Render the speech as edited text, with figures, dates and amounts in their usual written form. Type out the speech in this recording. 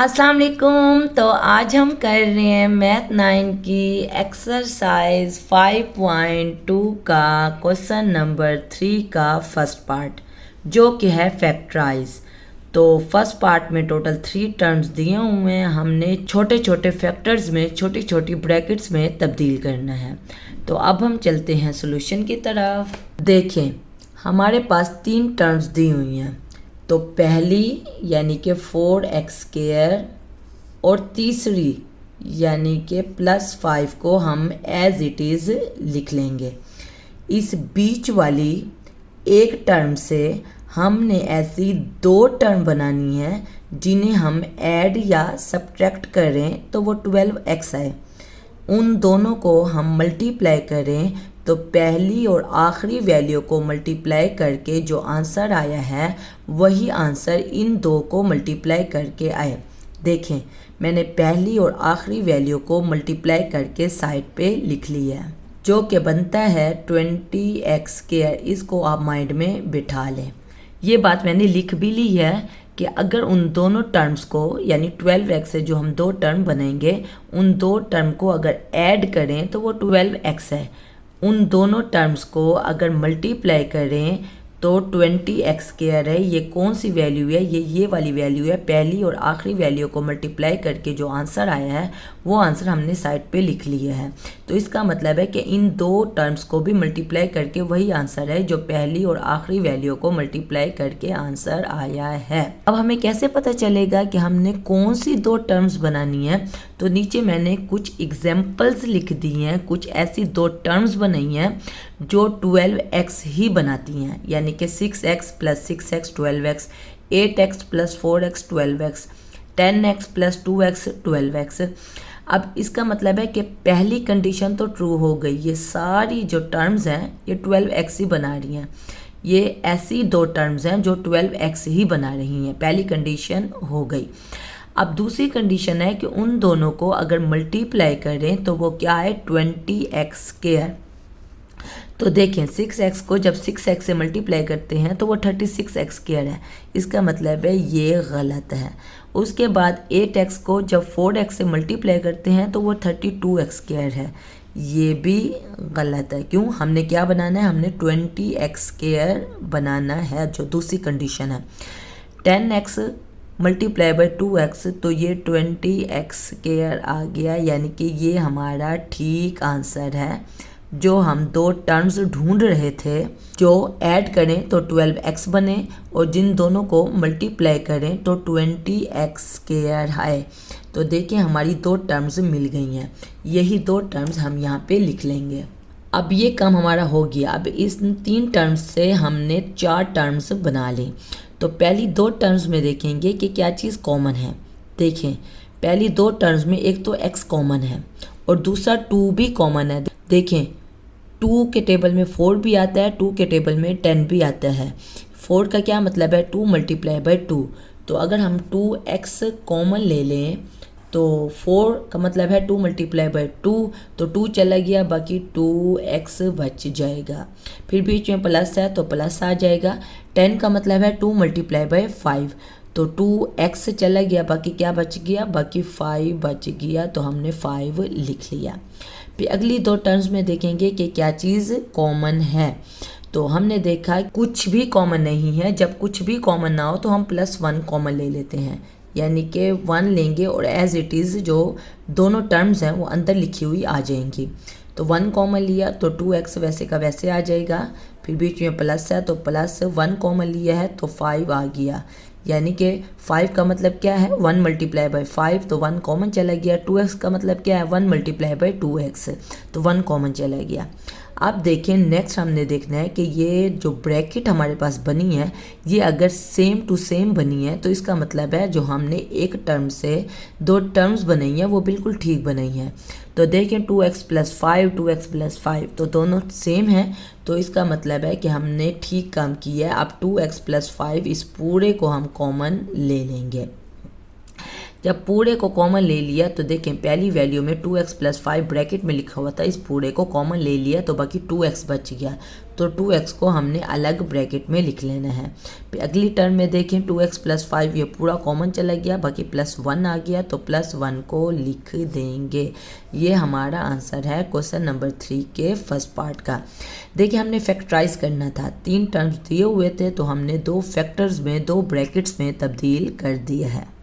अस्सलाम वालेकुम। तो आज हम कर रहे हैं मैथ 9 की एक्सरसाइज 5.2 का क्वेश्चन नंबर 3 का फर्स्ट पार्ट, जो कि है फैक्टराइज। तो फर्स्ट पार्ट में टोटल 3 टर्म्स दिए हुए हैं, हमने छोटे छोटे फैक्टर्स में छोटी छोटी ब्रैकेट्स में तब्दील करना है। तो अब हम चलते हैं सॉल्यूशन की तरफ। देखें, हमारे पास 3 टर्म्स दी हुई हैं। तो पहली यानी कि 4x² और तीसरी यानी कि +5 को हम एज इट इज़ लिख लेंगे। इस बीच वाली एक टर्म से हमने ऐसी 2 टर्म बनानी है जिन्हें हम ऐड या सब्ट्रैक्ट करें तो वो 12x आए। उन दोनों को हम मल्टीप्लाई करें तो पहली और आखिरी वैल्यू को मल्टीप्लाई करके जो आंसर आया है वही आंसर इन दो को मल्टीप्लाई करके आए। देखें, मैंने पहली और आखिरी वैल्यू को मल्टीप्लाई करके साइड पे लिख लिया है, जो कि बनता है 20x²। इसको आप माइंड में बिठा लें। ये बात मैंने लिख भी ली है कि अगर उन दोनों टर्म्स को यानी 12x से जो हम 2 टर्म बनाएंगे उन 2 टर्म को अगर ऐड करें तो वो 12x है। उन दोनों टर्म्स को अगर मल्टीप्लाई करें तो 20x² है। ये कौन सी वैल्यू है? ये वाली वैल्यू है। पहली और आखिरी वैल्यू को मल्टीप्लाई करके जो आंसर आया है वो आंसर हमने साइड पे लिख लिया है। तो इसका मतलब है कि इन 2 टर्म्स को भी मल्टीप्लाई करके वही आंसर है जो पहली और आखिरी वैल्यू को मल्टीप्लाई करके आंसर आया है। अब हमें कैसे पता चलेगा कि हमने कौन सी 2 टर्म्स बनानी है? तो नीचे मैंने कुछ एग्जाम्पल्स लिख दी हैं, कुछ ऐसी 2 टर्म्स बनाई हैं जो 12x ही बनाती हैं, यानी कि 6x + 6x 12x, 8x + 4x 12x, 10x + 2x 12x। अब इसका मतलब है कि पहली कंडीशन तो ट्रू हो गई, ये सारी जो टर्म्स हैं ये 12x ही बना रही हैं। ये ऐसी 2 टर्म्स हैं जो 12x ही बना रही हैं, पहली कंडीशन हो गई। अब दूसरी कंडीशन है कि उन दोनों को अगर मल्टीप्लाई करें तो वो क्या है? 20x²। तो देखें, 6x को जब 6x से मल्टीप्लाई करते हैं तो वो 36x² है। इसका मतलब है ये गलत है। उसके बाद 8x को जब 4x से मल्टीप्लाई करते हैं तो वो 32x² है। ये भी गलत है। क्यों? हमने क्या बनाना है? हमने 20x² बनाना है, जो दूसरी कंडीशन है। 10x मल्टीप्लाई बाय 2x, तो ये 20x² आ गया, यानी कि ये हमारा ठीक आंसर है। जो हम 2 टर्म्स ढूंढ रहे थे, जो ऐड करें तो 12x बने और जिन दोनों को मल्टीप्लाई करें तो 20x² आए। तो देखिए, हमारी 2 टर्म्स मिल गई हैं। यही 2 टर्म्स हम यहाँ पे लिख लेंगे। अब ये काम हमारा हो गया। अब इस 3 टर्म्स से हमने 4 टर्म्स बना ली। तो पहली 2 टर्म्स में देखेंगे कि क्या चीज़ कॉमन है। देखें, पहली 2 टर्म्स में एक तो x कॉमन है और दूसरा 2 भी कॉमन है। देखें, 2 के टेबल में 4 भी आता है, 2 के टेबल में 10 भी आता है। 4 का क्या मतलब है? 2 × 2। तो अगर हम 2x कॉमन ले लें तो 4 का मतलब है 2 × 2, तो 2 चला गया, बाकी 2x बच जाएगा। फिर बीच में प्लस है तो प्लस आ जाएगा। 10 का मतलब है 2 × 5, तो 2x चला गया, बाकी क्या बच गया? बाकी 5 बच गया, तो हमने 5 लिख लिया। फिर अगली 2 टर्म्स में देखेंगे कि क्या चीज़ कॉमन है। तो हमने देखा कुछ भी कॉमन नहीं है। जब कुछ भी कॉमन ना हो तो हम +1 कॉमन ले लेते हैं, यानी कि 1 लेंगे और एज इट इज़ जो दोनों टर्म्स हैं वो अंदर लिखी हुई आ जाएंगी। तो 1 कॉमन लिया तो 2x वैसे का वैसे आ जाएगा। फिर बीच में प्लस है तो +1 कॉमन लिया है तो 5 आ गया, यानी कि 5 का मतलब क्या है? 1 × 5, तो 1 कॉमन चला गया। 2x का मतलब क्या है? 1 × 2x, तो 1 कॉमन चला गया। अब देखें, नेक्स्ट हमने देखना है कि ये जो ब्रैकेट हमारे पास बनी है ये अगर सेम टू सेम बनी है तो इसका मतलब है जो हमने एक टर्म से 2 टर्म्स बनाई हैं वो बिल्कुल ठीक बनाई हैं। तो देखें, 2x + 5, 2x + 5, तो दोनों सेम हैं, तो इसका मतलब है कि हमने ठीक काम किया है। अब 2x + 5 इस पूरे को हम कॉमन ले लेंगे। जब पूरे को कॉमन ले लिया तो देखें पहली वैल्यू में 2x + 5 ब्रैकेट में लिखा हुआ था, इस पूरे को कॉमन ले लिया तो बाकी 2x बच गया, तो 2x को हमने अलग ब्रैकेट में लिख लेना है। फिर अगली टर्म में देखें 2x + 5 ये पूरा कॉमन चला गया, बाकी +1 आ गया तो +1 को लिख देंगे। ये हमारा आंसर है क्वेश्चन नंबर 3 के फर्स्ट पार्ट का। देखिए हमने फैक्टराइज करना था, 3 टर्म्स दिए हुए थे तो हमने 2 फैक्टर्स में 2 ब्रैकेट्स में तब्दील कर दिया है।